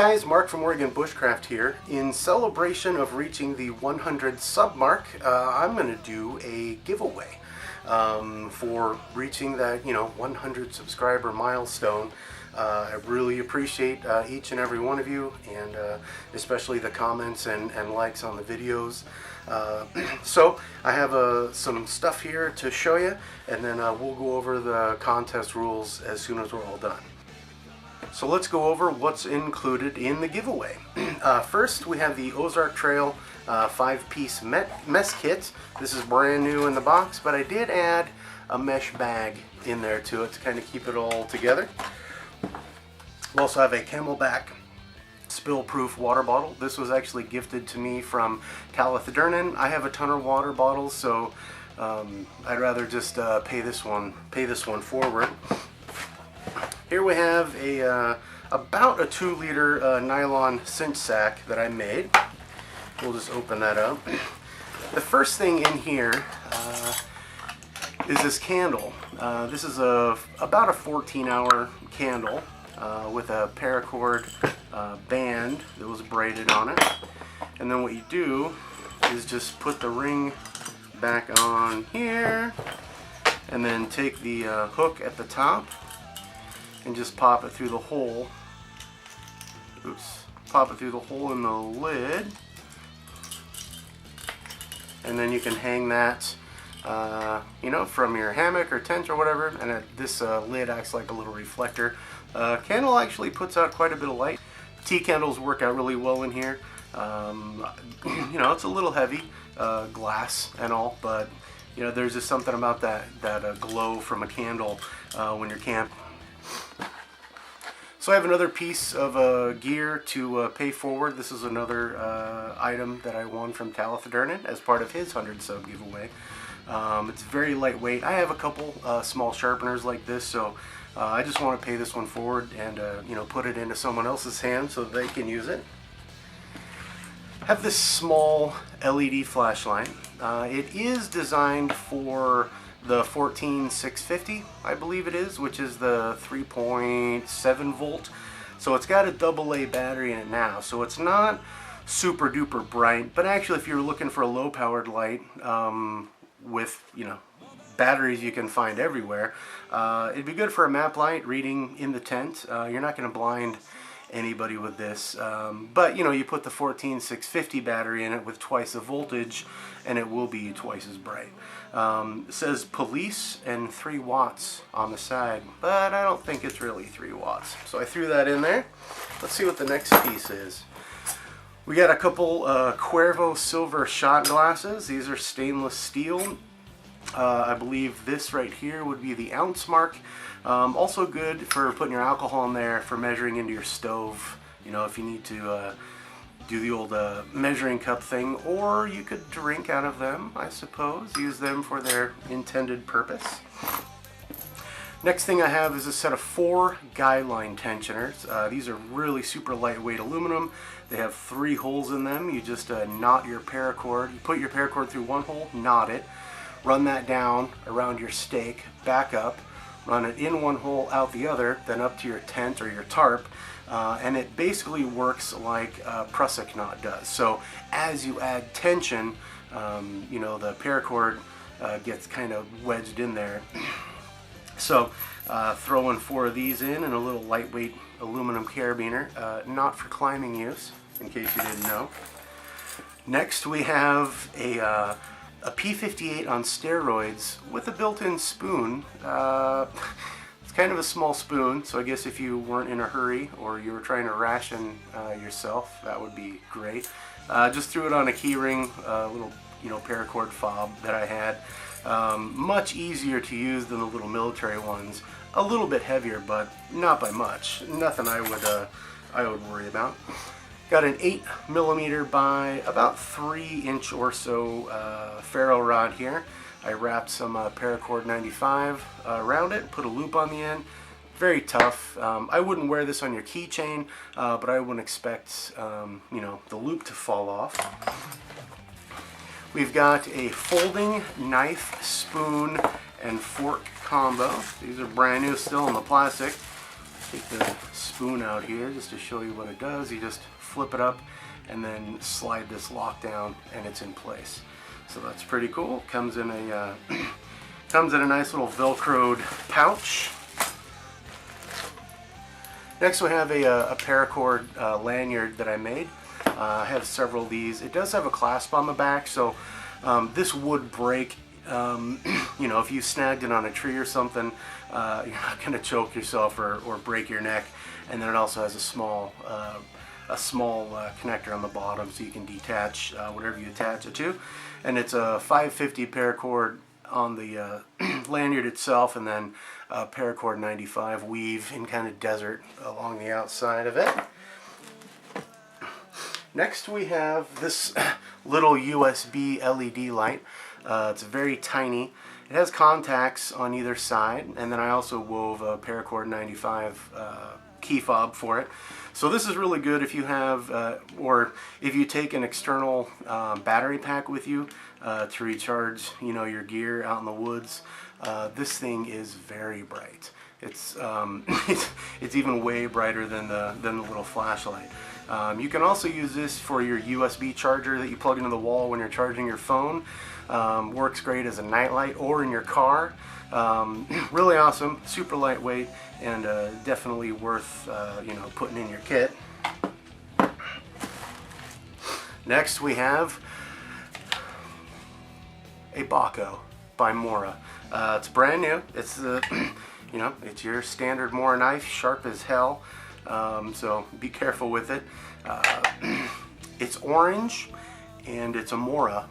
guys, Mark from Oregon Bushcraft here. In celebration of reaching the 100 sub mark, I'm going to do a giveaway for reaching that 100 subscriber milestone. I really appreciate each and every one of you, and especially the comments and likes on the videos. So I have some stuff here to show you, and then we'll go over the contest rules as soon as we're all done. So let's go over what's included in the giveaway. First, we have the Ozark Trail 5-piece mess kit. This is brand new in the box, but I did add a mesh bag in there to it to kind of keep it all together. We also have a Camelback spill-proof water bottle. This was actually gifted to me from Tallaght. I have a ton of water bottles, so I'd rather just pay this one forward. Here we have about a 2-liter nylon cinch sack that I made. We'll just open that up. The first thing in here is this candle. This is about a 14-hour candle with a paracord band that was braided on it. And then what you do is just put the ring back on here, and then take the hook at the top and just pop it through the hole. Pop it through the hole in the lid, and then you can hang that from your hammock or tent or whatever, and this lid acts like a little reflector. Candle actually puts out quite a bit of light. Tea candles work out really well in here. It's a little heavy, glass and all, but there's just something about that glow from a candle when you're camping. So I have another piece of gear to pay forward. This is another item that I won from Tallaght as part of his 100 sub giveaway. It's very lightweight. I have a couple small sharpeners like this, so I just want to pay this one forward and put it into someone else's hand so they can use it. I have this small LED flashlight. It is designed for the 14650, I believe it is, which is the 3.7 volt. So it's got a AA battery in it now, so it's not super duper bright, but actually if you're looking for a low powered light with batteries you can find everywhere, it'd be good for a map light reading in the tent. You're not going to blind anybody with this, but you put the 14650 battery in it with twice the voltage and it will be twice as bright. It says police and 3 watts on the side, but I don't think it's really 3 watts, so I threw that in there. Let's see what the next piece is. We got a couple Cuervo silver shot glasses. These are stainless steel. I believe this right here would be the ounce mark. Also good for putting your alcohol in there for measuring into your stove, if you need to do the old measuring cup thing, or you could drink out of them, I suppose, use them for their intended purpose. Next thing I have is a set of 4 guy line tensioners. These are really super lightweight aluminum. They have 3 holes in them. You just knot your paracord. You put your paracord through one hole, knot it, run that down around your stake, back up, run it in one hole, out the other, then up to your tent or your tarp, and it basically works like a prusik knot does. So as you add tension, the paracord gets kind of wedged in there. So throwing 4 of these in and a little lightweight aluminum carabiner, not for climbing use, in case you didn't know. Next we have a P58 on steroids with a built-in spoon. It's kind of a small spoon, so I guess if you weren't in a hurry or you were trying to ration yourself, that would be great. Just threw it on a key ring, a little paracord fob that I had. Much easier to use than the little military ones. A little bit heavier, but not by much. Nothing I would worry about. Got an 8mm by about 3-inch or so ferro rod here. I wrapped some paracord 95 around it, put a loop on the end. Very tough. I wouldn't wear this on your keychain, but I wouldn't expect the loop to fall off. We've got a folding knife, spoon, and fork combo. These are brand new, still in the plastic. take the spoon out here just to show you what it does. You just flip it up and then slide this lock down and it's in place. So that's pretty cool. Comes in a comes in a nice little velcroed pouch. Next we have a paracord lanyard that I made. I have several of these. It does have a clasp on the back, so this would break. You know, if you snagged it on a tree or something, you're not going to choke yourself or break your neck. And then it also has a small connector on the bottom, so you can detach whatever you attach it to. And it's a 550 paracord on the lanyard itself, and then paracord 95 weave in kind of desert along the outside of it. Next we have this little USB LED light. It's very tiny. It has contacts on either side, and then I also wove a paracord 95 key fob for it. So this is really good if you have, or if you take an external battery pack with you to recharge, you know, your gear out in the woods. This thing is very bright. It's it's even way brighter than the little flashlight. You can also use this for your USB charger that you plug into the wall when you're charging your phone. Works great as a nightlight or in your car. Really awesome, super lightweight, and definitely worth you know, putting in your kit. Next we have a Baco by Mora. It's brand new. It's the you know, it's your standard Mora knife, sharp as hell. So be careful with it. It's orange and it's a Mora.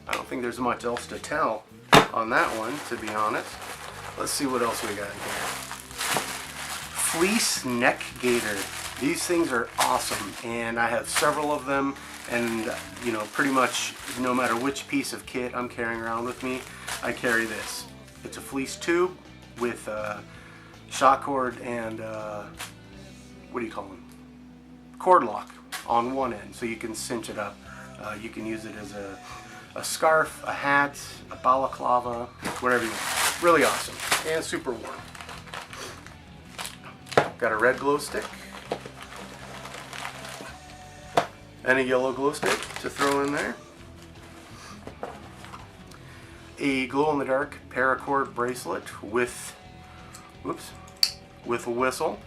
I don't think there's much else to tell on that one, to be honest. Let's see what else we got here. Fleece neck gaiter. These things are awesome, and I have several of them, and you know, pretty much no matter which piece of kit I'm carrying around with me, I carry this. It's a fleece tube with shock cord and what do you call them? Cord lock on one end, so you can cinch it up. You can use it as a scarf, a hat, a balaclava, whatever you want. Really awesome and super warm. Got a red glow stick and a yellow glow stick to throw in there. A glow-in-the-dark paracord bracelet with, whoops, with a whistle.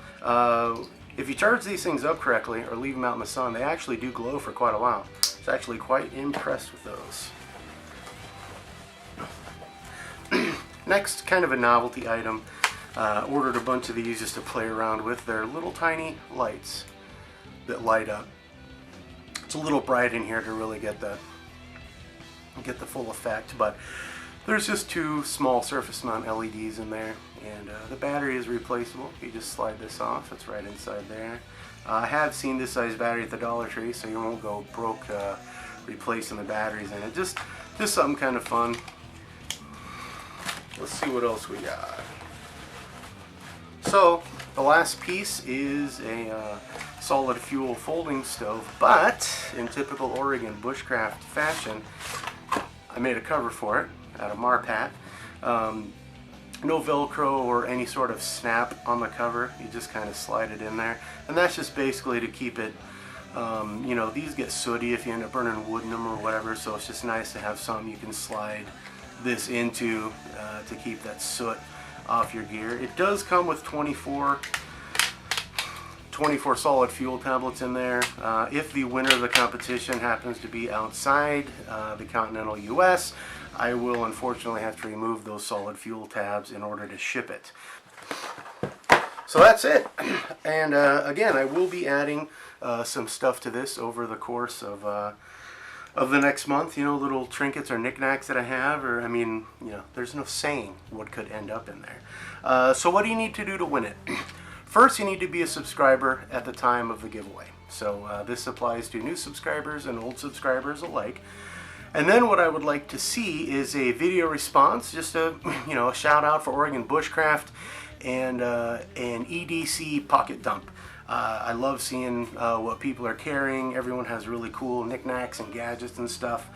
If you charge these things up correctly or leave them out in the sun, they actually do glow for quite a while. I was actually quite impressed with those. Next, kind of a novelty item. Ordered a bunch of these just to play around with. They're little tiny lights that light up. It's a little bright in here to really get the full effect, but there's just two small surface mount LEDs in there, and the battery is replaceable. You just slide this off. It's right inside there. I have seen this size battery at the Dollar Tree, so you won't go broke replacing the batteries in it. Just something kind of fun. Let's see what else we got. So the last piece is a solid fuel folding stove, but in typical Oregon bushcraft fashion, I made a cover for it out of Marpat. No Velcro or any sort of snap on the cover. You just kind of slide it in there, and that's just basically to keep it. You know, these get sooty if you end up burning wood in them or whatever, so it's just nice to have something you can slide this into to keep that soot off your gear. It does come with 24 solid fuel tablets in there. If the winner of the competition happens to be outside the continental US, I will unfortunately have to remove those solid fuel tabs in order to ship it. So that's it. And again, I will be adding some stuff to this over the course of the next month. You know, little trinkets or knickknacks that I have, or I mean, you know, there's no saying what could end up in there. So what do you need to do to win it? First, you need to be a subscriber at the time of the giveaway. So this applies to new subscribers and old subscribers alike. And then what I would like to see is a video response, just a shout out for Oregon Bushcraft and an EDC pocket dump. I love seeing what people are carrying. Everyone has really cool knickknacks and gadgets and stuff.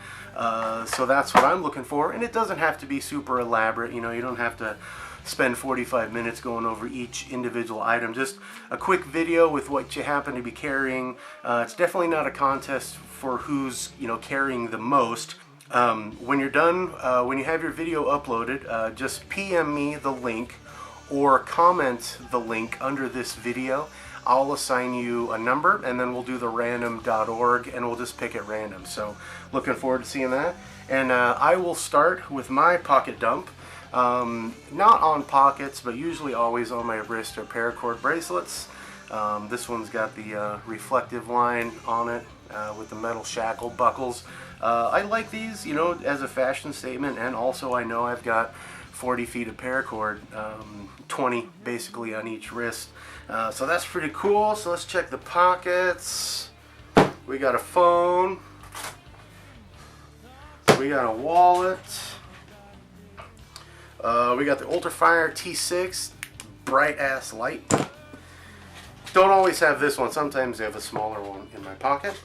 So that's what I'm looking for. And it doesn't have to be super elaborate. You know, you don't have to spend 45 minutes going over each individual item. Just a quick video with what you happen to be carrying. It's definitely not a contest for who's, you know, carrying the most. When you're done, when you have your video uploaded, just PM me the link or comment the link under this video. I'll assign you a number, and then we'll do the random.org, and we'll just pick at random. So looking forward to seeing that. And I will start with my pocket dump. Not on pockets, but usually always on my wrist or paracord bracelets. This one's got the reflective line on it with the metal shackle buckles. I like these, you know, as a fashion statement, and also I know I've got 40 feet of paracord, 20 basically on each wrist. So that's pretty cool. So let's check the pockets. We got a phone. We got a wallet. We got the Ultrafire T6, bright ass light. Don't always have this one. Sometimes I have a smaller one in my pocket.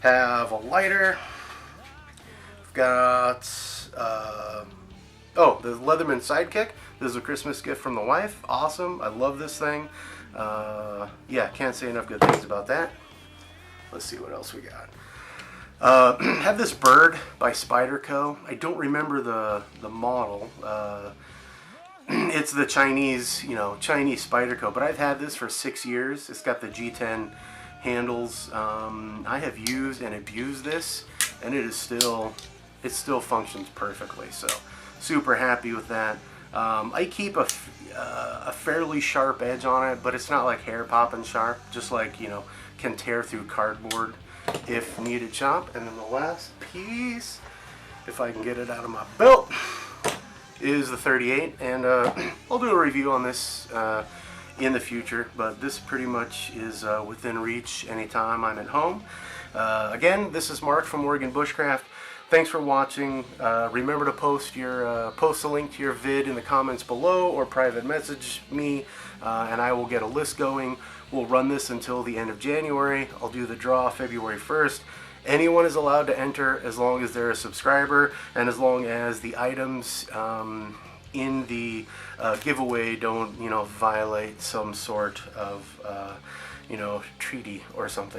Have a lighter. I've got oh, the Leatherman Sidekick. This is a Christmas gift from the wife. Awesome. I love this thing. Yeah, can't say enough good things about that. Let's see what else we got. Have this bird by Spyderco. I don't remember the model. It's the Chinese, you know, Chinese Spyderco, but I've had this for 6 years. It's got the G10 handles. I have used and abused this, and it still functions perfectly. So super happy with that. I keep a fairly sharp edge on it, but it's not like hair popping sharp. Just like, you know, can tear through cardboard if needed chop. And then the last piece, if I can get it out of my belt, is the 38, and I'll do a review on this in the future, but this pretty much is within reach anytime I'm at home. Again, this is Mark from Oregon Bushcraft. Thanks for watching. Remember to post a link to your vid in the comments below, or private message me, and I will get a list going. We'll run this until the end of January. I'll do the draw February 1st. Anyone is allowed to enter as long as they're a subscriber, and as long as the items in the giveaway don't, you know, violate some sort of, you know, treaty or something.